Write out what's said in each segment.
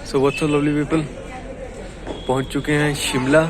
So what's up lovely people, पहुंच चुके हैं Shimla.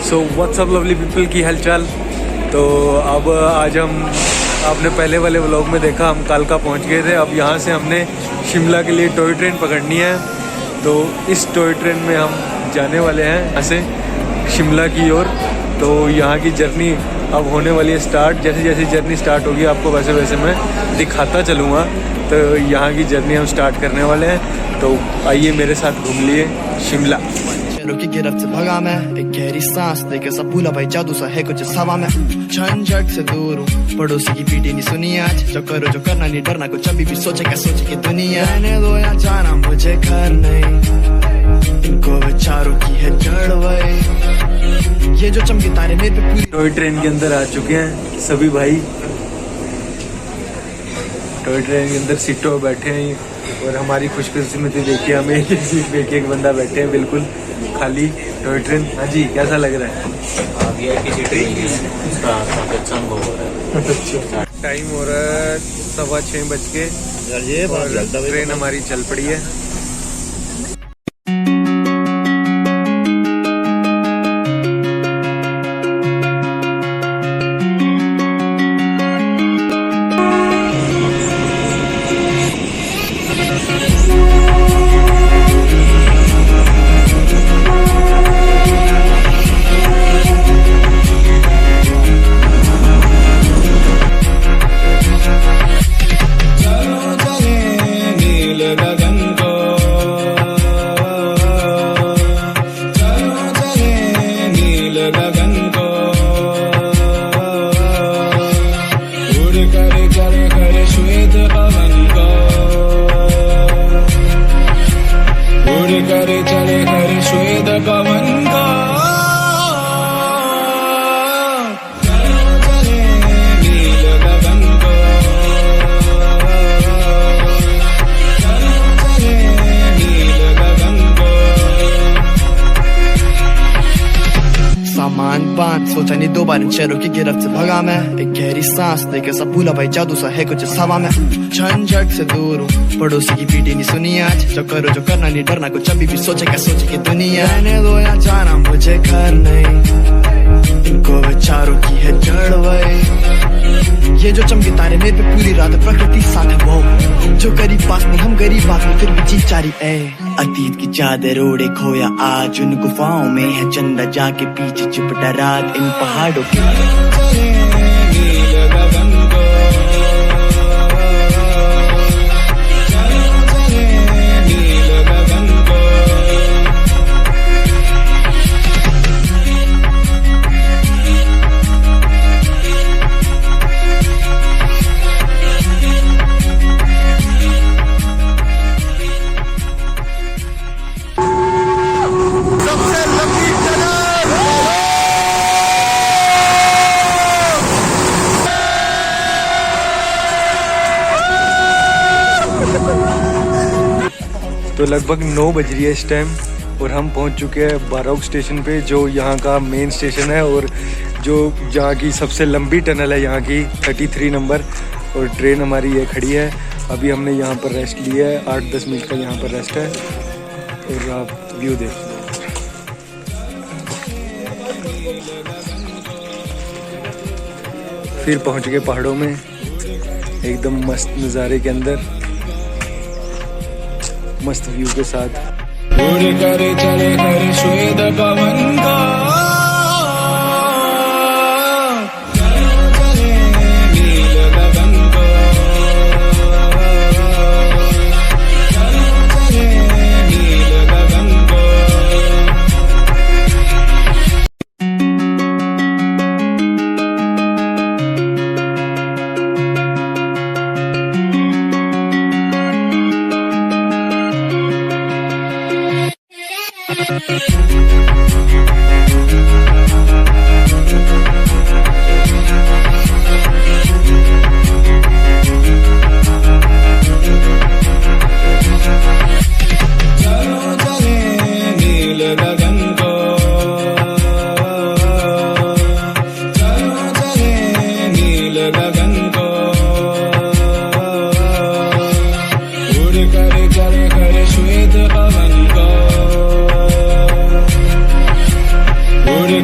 So what's up lovely people की हालचाल। तो अब आज हम आपने पहले वाले व्लॉग में देखा हम कालका पहुंच गए थे। अब यहाँ से हमने शिमला के लिए टॉय ट्रेन पकड़नी है। तो इस टॉय ट्रेन में हम जाने वाले हैं यहाँ से शिमला की ओर। तो यहाँ की जर्नी अब होने वाली है स्टार्ट। जैसे जैसे जर्नी स्टार्ट होगी आपको वैसे वैसे मैं दिखाता चलूँगा। तो यहाँ की जर्नी हम स्टार्ट करने वाले हैं। तो आइए मेरे साथ घूम लिए शिमला। की गिरफ्त से भगा मैं, एक गहरी सांस लेके सब भूला भाई, जादू सा है कुछ हवा में। झंझट से दूर हूँ, पड़ोसी की पीटी नहीं सुनी आज। जो करो जो करना नहीं डरना, कुछ अभी भी सोचे क्या सोचे की दुनिया। रहने दो या जाना मुझे घर नहीं, इनको विचारों की है जड़ वही। ये जो चमके तारे मेरे पे पूरी। टॉय ट्रेन के अंदर आ चुके हैं सभी भाई। टॉय ट्रेन के अंदर सीटों पर बैठे हैं और हमारी खुशकिस्मती देखिए हमें एक सीट पे एक बंदा बैठे हैं बिल्कुल खाली। टॉय ट्रेन, हाँ जी कैसा लग रहा है? टाइम हो रहा है 6:15 बज के और ट्रेन हमारी चल पड़ी है। सोचा नहीं दो बार इन शहरों की गिरफ्त से भगा मैं, एक गहरी सांस लेके सब भूला भाई, जादू सा है कुछ हवा में। झंझट से दूर हूँ, पड़ोसी की पीटी नहीं सुनी आज। जो करो जो करना नहीं डरना, कुछ अभी भी सोचे क्या सोचे की दुनिया। रहने दो या जाना मुझे घर नहीं, इनको विचारों की है जड़ वही। ये जो चमके तारे मेरे पे पूरी रात, प्रकृति साथ है वो। जो गरीब पास नहीं हम गरीब बात में फिर भी जी चारी ए। अतीत की चादर ओढ़े खोया आज उन गुफाओं में है चंदा, जाके पीछे चिपटा रात इन पहाड़ों की। तो लगभग 9 बज रही है इस टाइम और हम पहुंच चुके हैं बारौक स्टेशन पे, जो यहाँ का मेन स्टेशन है और जो यहाँ की सबसे लंबी टनल है यहाँ की 33 नंबर। और ट्रेन हमारी ये खड़ी है। अभी हमने यहाँ पर रेस्ट लिया है, 8-10 मिनट का यहाँ पर रेस्ट है। और आप व्यू देख फिर पहुँच गए पहाड़ों में एकदम मस्त नज़ारे के अंदर, मस्त व्यू के साथ। उड़ कर चले कर श्वेत पवन का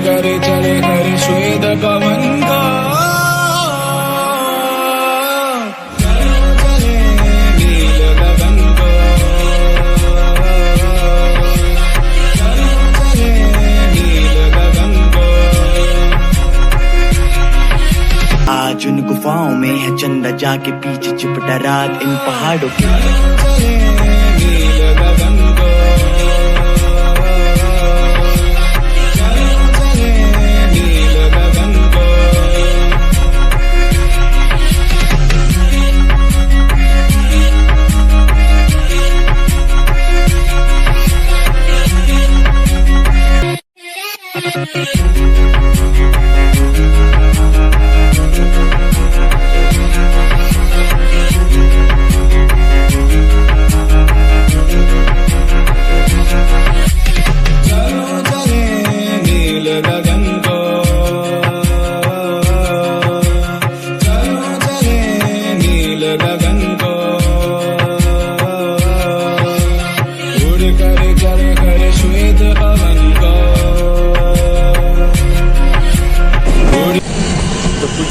करे चले करे श्वेत पवन का चले नील गगन को चले नील गगन को। आज उन गुफाओं में है चंदा जाके पीछे चिपटा रात इन पहाड़ों के। चले नील गगन को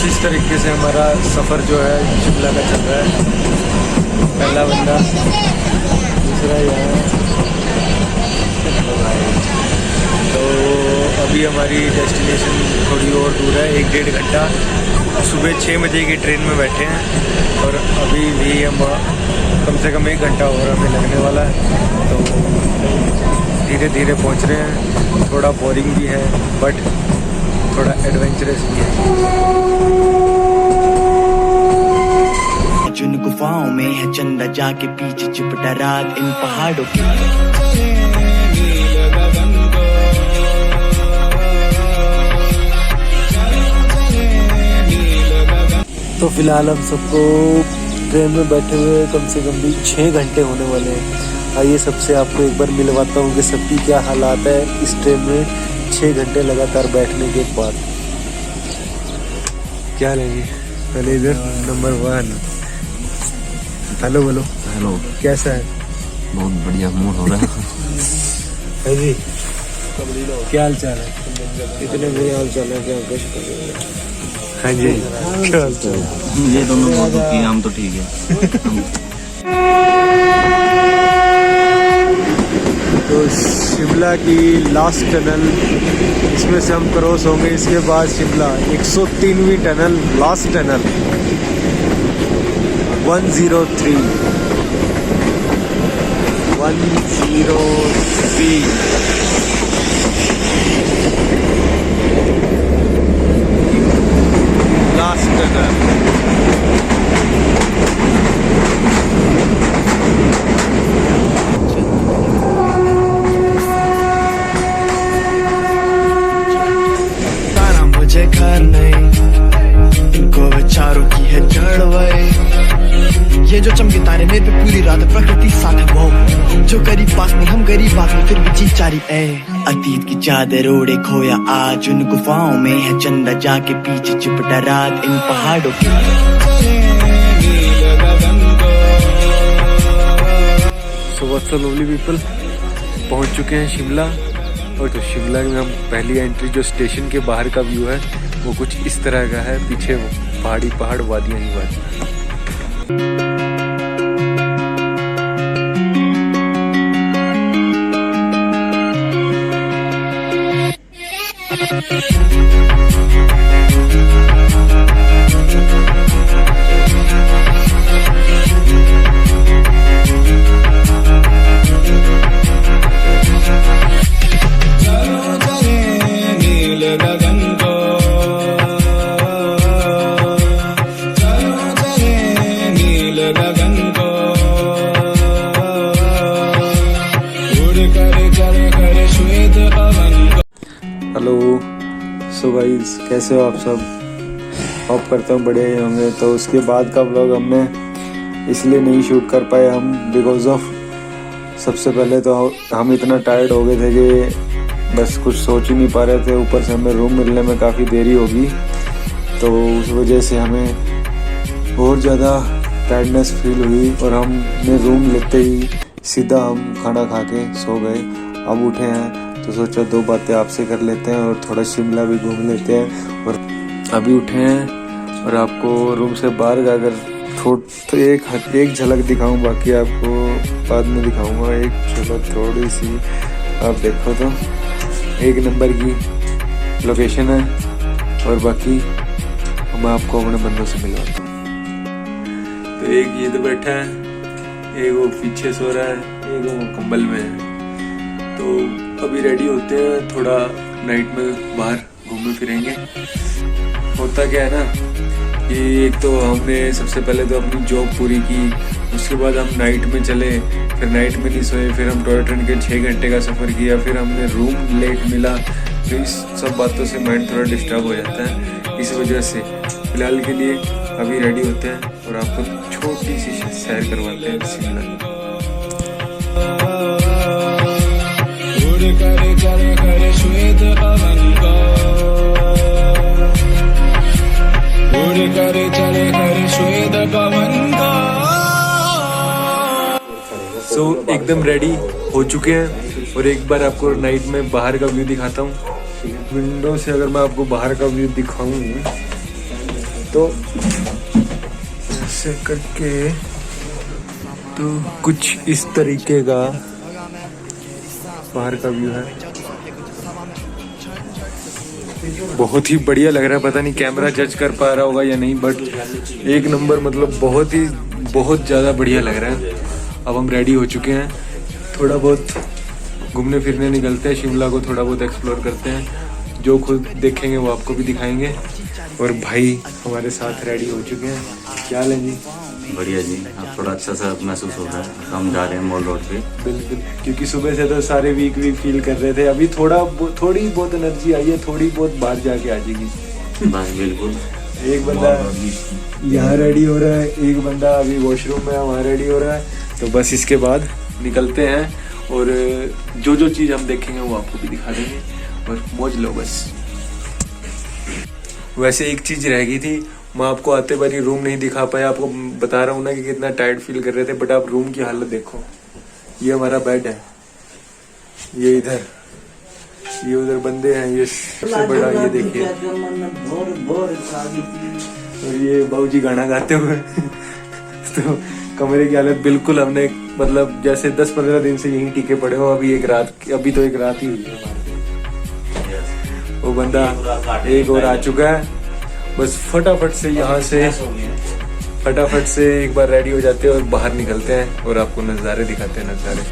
इस तरीके से हमारा सफ़र जो है शिमला का चल रहा है। पहला बंदा, दूसरा यहाँ। तो अभी हमारी डेस्टिनेशन थोड़ी और दूर है, 1-1.5 घंटा। सुबह 6 बजे की ट्रेन में बैठे हैं और अभी भी हम कम से कम 1 घंटा और हमें लगने वाला है। तो धीरे धीरे पहुँच रहे हैं। थोड़ा बोरिंग भी है बट थोड़ा एडवेंचरस भी है। उन गुफाओं में है चंदा जाके पीछे चिपटा रात इन पहाड़ों के। तो फिलहाल हम सबको ट्रेन में बैठे हुए कम से कम भी 6 घंटे होने वाले हैं। आइए सबसे आपको एक बार मिलवाता हूँ कि सबकी क्या हालात है इस ट्रेन में 6 घंटे लगातार बैठने के बाद। क्या लेंगे? पहले इधर नंबर 1। हेलो बोलो। हेलो, कैसा है? बहुत बढ़िया मूड हो रहा है जी। क्या हाल चाल है? इतने बुरे हाल चाल है क्या? हाँ जी, क्या हाल चाल है? ये दोनों बहुत दुखी हैं, हम तो ठीक है। तो शिमला की लास्ट टनल, इसमें से हम क्रॉस होंगे। इसके बाद शिमला 103वीं tunnel, last tunnel 103 last tunnel. तारा मुझे घर नहीं, इनको विचारों की है जड़ वही। ये जो चमके तारे मेरे पे पूरी रात प्रकृति साथ है वो। जो गरीब पास में हम गरीब बात में फिर भी जी चारी है। अतीत की चादर ओढ़े खोया आज उन गुफाओं में है चंदा जाके पीछे चिपटा रात इन पहाड़ों के। So what's up lovely people, पहुंच चुके हैं शिमला। और तो शिमला में हम पहली एंट्री, जो स्टेशन के बाहर का व्यू है वो कुछ इस तरह का है। पीछे वो पहाड़ी पहाड़, वादियाँ ही वादियाँ। करे चले करे श्वेत सो गाइस, कैसे हो आप सब? होप करता हूँ बढ़िया ही होंगे। तो उसके बाद का व्लॉग हमने इसलिए नहीं शूट कर पाए हम, बिकॉज ऑफ सबसे पहले तो हम इतना टायर्ड हो गए थे कि बस कुछ सोच ही नहीं पा रहे थे। ऊपर से हमें रूम मिलने में काफ़ी देरी होगी, तो उस वजह से हमें और ज़्यादा टायर्डनेस फील हुई और हमने रूम लेते ही सीधा हम खाना खा के सो गए। अब उठे हैं तो सोचा 2 बातें आपसे कर लेते हैं और थोड़ा शिमला भी घूम लेते हैं। और अभी उठे हैं और आपको रूम से बाहर जाकर तो एक झलक दिखाऊं, बाकी आपको बाद में दिखाऊंगा। एक झलक थोड़ी सी आप देखो तो 1 नंबर की लोकेशन है। और बाकी मैं आपको अपने बंदों से मिलवाता हूँ। तो एक ये तो बैठा है, एक वो पीछे सो रहा है, एक वो कंबल में है। तो अभी रेडी होते हैं, थोड़ा नाइट में बाहर घूमे फिरेंगे। होता क्या है ना कि एक तो हमने सबसे पहले तो अपनी जॉब पूरी की, उसके बाद हम नाइट में चले, फिर नाइट में नहीं सोए, फिर हम टॉय ट्रेन के 6 घंटे का सफ़र किया, फिर हमने रूम लेट मिला। तो इस सब बातों से माइंड थोड़ा डिस्टर्ब हो जाता है। इस वजह से फिलहाल के लिए अभी रेडी होते हैं और आपको छोटी सी सैर करवाते हैं शिमला की। सो एकदम रेडी हो चुके हैं और एक बार आपको नाइट में बाहर का व्यू दिखाता हूँ। विंडो से अगर मैं आपको बाहर का व्यू दिखाऊं तो ऐसे करके तो कुछ इस तरीके का बाहर का व्यू है। बहुत ही बढ़िया लग रहा है। पता नहीं कैमरा जज कर पा रहा होगा या नहीं, बट 1 नंबर, मतलब बहुत ज़्यादा बढ़िया लग रहा है। अब हम रेडी हो चुके हैं, थोड़ा बहुत घूमने फिरने निकलते हैं, शिमला को थोड़ा बहुत एक्सप्लोर करते हैं। जो खुद देखेंगे वो आपको भी दिखाएंगे। और भाई हमारे साथ रेडी हो चुके हैं। क्या हाल है जी? बढ़िया जी। अब थोड़ा अच्छा सा महसूस हो रहा है। हम जा रहे हैं मॉल रोड पे। बिल्कुल, क्योंकि सुबह से तो सारे वीक फील कर रहे थे। अभी थोड़ी बहुत एनर्जी आई है, थोड़ी बहुत बाहर जाके आ जाएगी। बस बिल्कुल। एक बंदा यहाँ रेडी हो रहा है, एक बंदा अभी वॉशरूम में वहाँ रेडी हो रहा है। तो बस इसके बाद निकलते हैं और जो चीज़ हम देखेंगे वो आपको भी दिखा देंगे और मौज लो बस। वैसे एक चीज़ रह गई थी, मैं आपको आते बारी रूम नहीं दिखा पाया। आपको बता रहा हूँ ना कि कितना टायर्ड फील कर रहे थे, बट आप रूम की हालत देखो। ये हमारा बेड है, ये इधर, ये उधर बंदे हैं, ये सबसे बड़ा ये देखिए, और ये बाबूजी गाना गाते हुए। तो कमरे की हालत बिल्कुल, हमने मतलब जैसे 10-15 दिन से यहीं टिके पड़े हो। अभी तो एक रात ही हुई है हमारी। वो बंदा एक और आ चुका है। बस फटाफट से एक बार रेडी हो जाते हैं और बाहर निकलते हैं और आपको नज़ारे दिखाते हैं। नज़ारे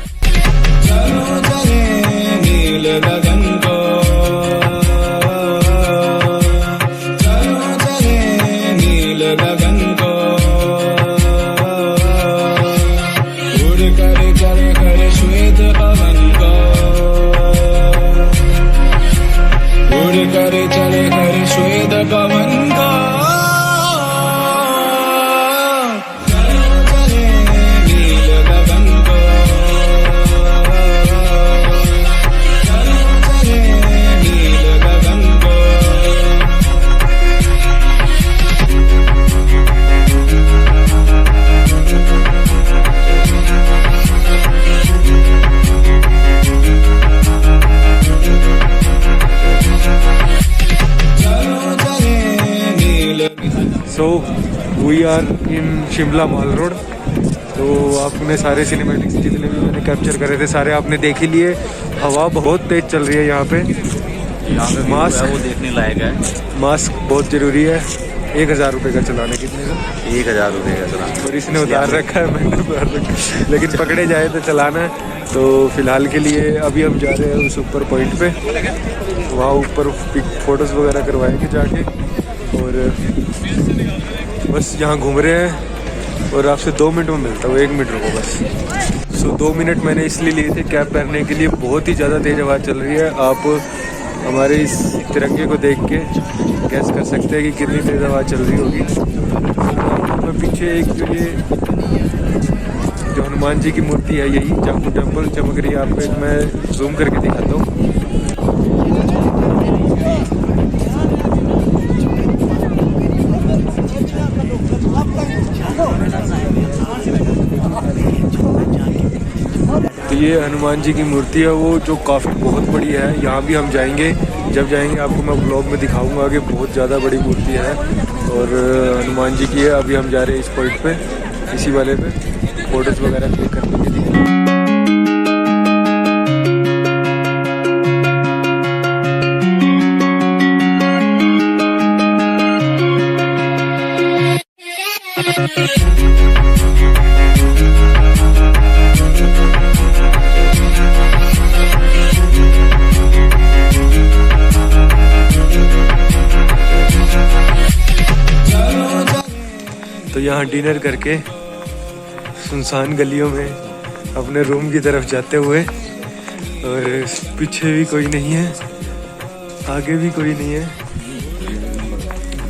so we are in Shimla mall road. तो आपने सारे सिनेमैटिक्स जितने भी मैंने कैप्चर करे थे सारे आपने देख ही लिए। हवा बहुत तेज चल रही है यहाँ पे मास्क वो देखने लायक है। मास्क बहुत ज़रूरी है। 1000 रुपये का चलाना, कितने का? 1000 रुपये का चलाना। और इसने उतार रखा है, मैंने उतार रखा है, लेकिन पकड़े जाए तो चलाना है। तो फिलहाल के लिए अभी हम जा रहे हैं उस ऊपर पॉइंट पे, वहाँ ऊपर फोटोज़ वगैरह करवाएंगे जाके। और बस यहाँ घूम रहे हैं और आपसे 2 मिनट में मिलता हूँ। 1 मिनट रुको बस। 2 मिनट मैंने इसलिए लिए थे कैब पहनने के लिए। बहुत ही ज़्यादा तेज़ हवा चल रही है। आप हमारे इस तिरंगे को देख के गैस कर सकते हैं कि कितनी तेज़ हवा चल रही होगी। मैं पीछे एक जो ये जो हनुमान जी की मूर्ति है, यही जामू टेम्पल चमक रही है। आपको मैं जूम करके दिखाता हूँ। तो ये हनुमान जी की मूर्ति है, वो जो काफ़ी बहुत बड़ी है। यहाँ भी हम जाएंगे, जब जाएंगे आपको मैं ब्लॉग में दिखाऊंगा कि बहुत ज़्यादा बड़ी मूर्ति है और हनुमान जी की है। अभी हम जा रहे हैं इस पॉइंट पे, इसी वाले पे फोटोज़ वगैरह क्लिक करने के लिए। तो यहाँ डिनर करके सुनसान गलियों में अपने रूम की तरफ जाते हुए, और पीछे भी कोई नहीं है, आगे भी कोई नहीं है,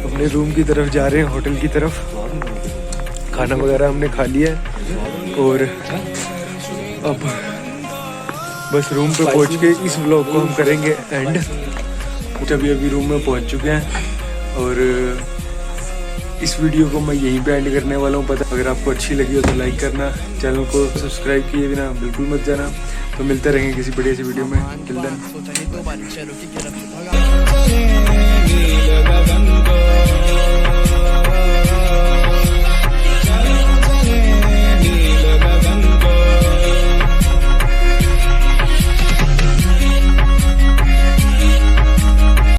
अपने रूम की तरफ जा रहे हैं, होटल की तरफ। खाना वगैरह हमने खा लिया है और अब बस रूम पे पहुँच के इस व्लॉग को हम करेंगे एंड। अभी रूम में पहुँच चुके हैं और इस वीडियो को मैं यहीं पे एंड करने वाला हूँ। पता अगर आपको अच्छी लगी हो तो लाइक करना, चैनल को सब्सक्राइब किए बिना बिल्कुल मत जाना। तो मिलते रहेंगे किसी बढ़िया सी वीडियो में। Till then.